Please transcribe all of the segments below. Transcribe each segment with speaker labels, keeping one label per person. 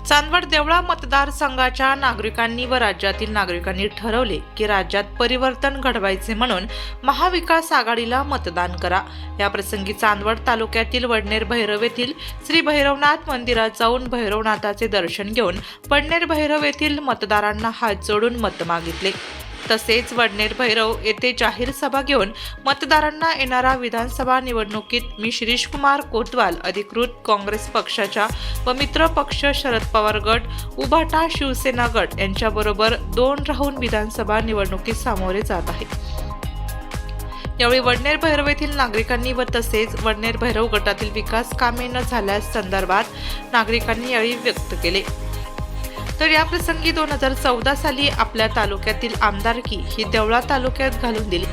Speaker 1: चांदवड देवळा मतदारसंघाच्या नागरिकांनी व राज्यातील नागरिकांनी ठरवले की राज्यात परिवर्तन घडवायचे म्हणून महाविकास आघाडीला मतदान करा। या प्रसंगी चांदवड तालुक्यातील वडनेर भैरव येथील श्री भैरवनाथ मंदिरात जाऊन भैरवनाथाचे दर्शन घेऊन वडनेर भैरव येथील मतदारांना हात जोडून मत मागितले। तसेच वडनेर भैरव येथे जाहीर सभा घेऊन मतदारांना येणाऱ्या विधानसभा निवडणुकीत मी शिरीष कुमार कोतवाल अधिकृत काँग्रेस पक्षाच्या व मित्र पक्ष शरद पवार गट उभाटा शिवसेना गट यांच्याबरोबर 2 राहून विधानसभा निवडणुकीत सामोरे जात आहे। यावेळी वडनेर भैरव येथील नागरिकांनी व तसेच वडनेर भैरव गटातील विकास कामे न झाल्यास संदर्भात नागरिकांनी यावेळी व्यक्त केले। तर या प्रसंगी 2014 साली आपल्या तालुक्यातील आमदारकी ही देवळा तालुक्यात घालून दिली।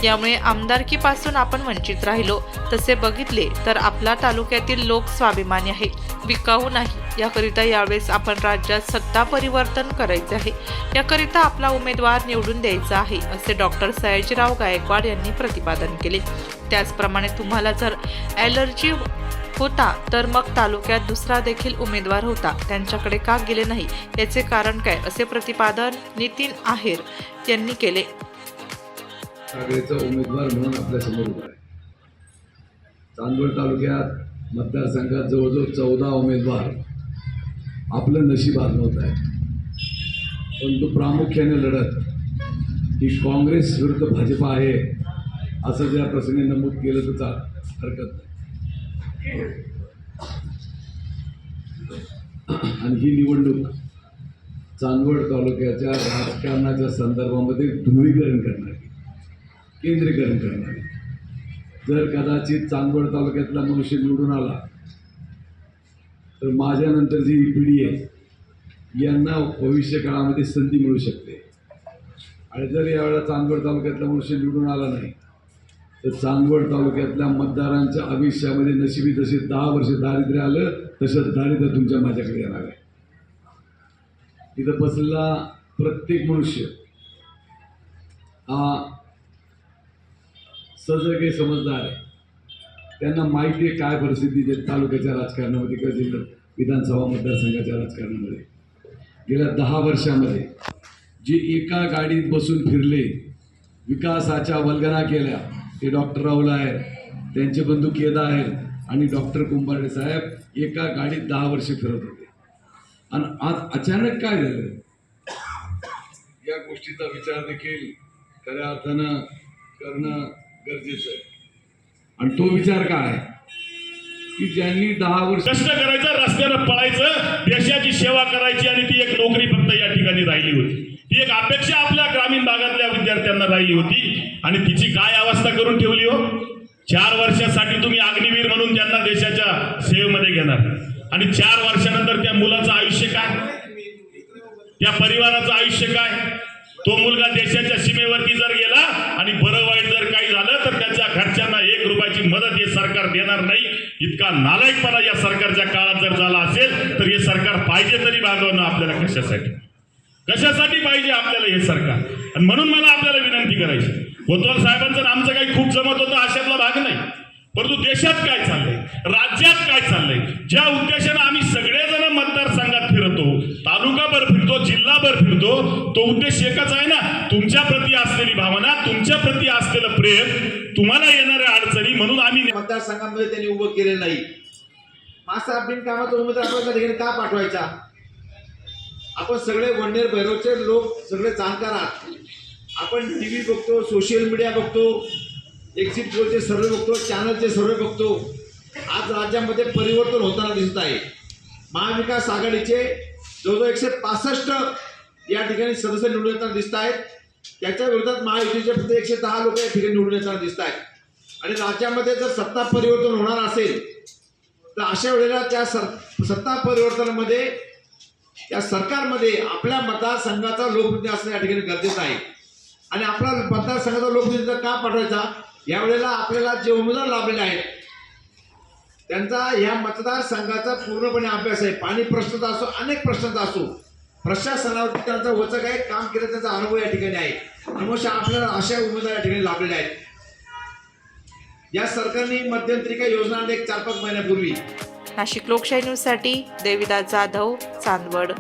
Speaker 1: यामुळे आमदारकीपासून आपण वंचित राहिलो। तसे बघितले तर आपला तालुक्यातील लोक स्वाभिमानी आहे, विकाऊ नाही। याकरिता यावेळेस आपण राज्यात सत्ता परिवर्तन करायचे आहे, याकरिता आपला उमेदवार निवडून द्यायचा आहे, असे डॉक्टर सयाजीराव गायकवाड यांनी प्रतिपादन केले। त्याचप्रमाणे तुम्हाला जर ॲलर्जी होता तर मग तालुक्यात दुसरा देखील उमेदवार होता, त्यांच्याकडे का गेले नाही, याचे कारण काय, असे प्रतिपादन नितीन आहेर यांनी केले।
Speaker 2: आघाडीचा उमेदवार म्हणून आपल्या समोर उभा आहे। चांदवड तालुक्यात मतदारसंघात जवळजवळ 14 उमेदवार आपलं नशीब आजमावत आहे, परंतु प्रामुख्याने लढत ही काँग्रेस विरुद्ध भाजपा आहे असं ज्या प्रसंगी नमूद केलं तर हरकत नाही। आणि ही निवडणूक चांदवड तालुक्याच्या राजकारणाच्या संदर्भामध्ये ध्रुवीकरण करणारी, केंद्रीकरण करणारी। जर कदाचित चांदवड तालुक्यातला मनुष्य निवडून आला तर माझ्यानंतर जी पिढी आहे यांना भविष्य काळामध्ये संधी मिळू शकते। आणि जर यावेळेला चांदवड तालुक्यातला मनुष्य निवडून आला नाही तर चांदवड तालुक्यातल्या मतदारांच्या आयुष्यामध्ये नशिबी जसे 10 वर्ष दारिद्र्य आलं तसं दारिद्र्य तुमच्या माझ्याकडे येणार आहे। इथं बसलेला प्रत्येक मनुष्य हा सजग समजदार आहे, त्यांना माहिती आहे काय परिस्थिती तालुक्याच्या राजकारणामध्ये किंवा जिल्हा विधानसभा मतदारसंघाच्या राजकारणामध्ये गेल्या 10 वर्षामध्ये जे एका गाडीत बसून फिरले, विकासाच्या वल्गना केल्या, ते डॉक्टर राहुल आहेत, त्यांचे बंधू केदा आहेत आणि डॉक्टर कुंभारे साहेब एका गाडीत 10 वर्ष फिरत होते। आणि आज अचानक काय झालं या गोष्टीचा विचार देखील खऱ्या अर्थानं करणं गरजेचं आहे। आणि तो विचार काय आहे की ज्यांनी 10 वर्ष
Speaker 3: कष्ट करायचं, रस्त्यानं पळायचं, देशाची सेवा करायची आणि ती एक नोकरी फक्त या ठिकाणी राहिली होती। ती एक अपेक्षा आपल्या ग्रामीण भागातल्या विद्यार्थ्यांना राहिली होती आणि तिची काय अवस्था करून ठेवली हो। 4 वर्षासाठी तुम्ही अग्निवीर म्हणून त्यांना देशाच्या सेवेमध्ये घेणार आणि 4 वर्षानंतर त्या मुलाचं आयुष्य काय, त्या परिवाराचं आयुष्य काय। तो मुलगा देशाच्या सीमेवरती जर गेला आणि बरं वाईट जर काही झालं तर त्याच्या घरच्यांना 1 रुपयाची मदत हे सरकार देणार नाही। इतका नालायकपणा या सरकारच्या काळात जर झाला असेल तर हे सरकार पाहिजे तरी भागवणं आपल्याला कशासाठी पाहिजे आपल्याला हे सरकार। आणि म्हणून मला आपल्याला विनंती करायची, कोतवाल साहेबांचं आमचं काही खूप जमत होतं अशातला भाग नाही, परंतु देशात काय चाललंय, राज्यात काय चाललंय, ज्या उद्देशानं आम्ही सगळेजण मतदारसंघात फिरतो, तालुकाभर फिरतो, जिल्हाभर फिरतो, तो उद्देश एकच आहे ना, तुमच्या प्रती असलेली भावना, तुमच्या प्रती असलेलं प्रेम, तुम्हाला येणाऱ्या अडचणी, म्हणून आम्ही
Speaker 4: मतदारसंघामध्ये त्यांनी उभं केलेलं नाही। मासा बिनकामाचा उमेदवार आपल्या ठिकाणी का पाठवायचा? आपण सगळे वडनेर भैरवचे लोक सगळे जाणकार आहात। आपण टीव्ही बघतो, सोशल मीडिया बघतो, एक्झिट पोलचे सर्वे बघतो, चॅनलचे सर्वे बघतो। आज राज्यामध्ये परिवर्तन होताना दिसत आहे। महाविकास आघाडीचे जवळजवळ 165 या ठिकाणी सदस्य निवडून येताना दिसत आहेत। त्याच्या विरोधात महायुतीचे फक्त 110 लोक या ठिकाणी निवडून येताना दिसत आहेत। आणि राज्यामध्ये जर सत्ता परिवर्तन होणार असेल तर अशा वेळेला त्या सत्ता परिवर्तनामध्ये त्या सरकारमध्ये आपल्या मतदारसंघाचा लोकप्रतिनिधी असणं या ठिकाणी गरजेचं आहे। आणि आपला मतदारसंघाचा लोकप्रतिनिधी का पाठवायचा? यावेळेला आपल्याला जे उमेदवार लाभलेले आहेत त्यांचा ह्या मतदारसंघाचा पूर्णपणे अभ्यास आहे। पाणी प्रश्नाचा असो, अनेक प्रश्नाचा असो, प्रशासनावरती त्यांचा वचक आहे, काम केलं त्याचा अनुभव या ठिकाणी आहे। त्यामुळे आपल्याला अशा उमेदवार या ठिकाणी लाभलेले आहेत। या सरकारने मध्यंतरी काही योजना 4-5 महिन्यापूर्वी
Speaker 1: नाशिक लोकशाही न्यूजसाठी देविदास जाधव, चांदवड.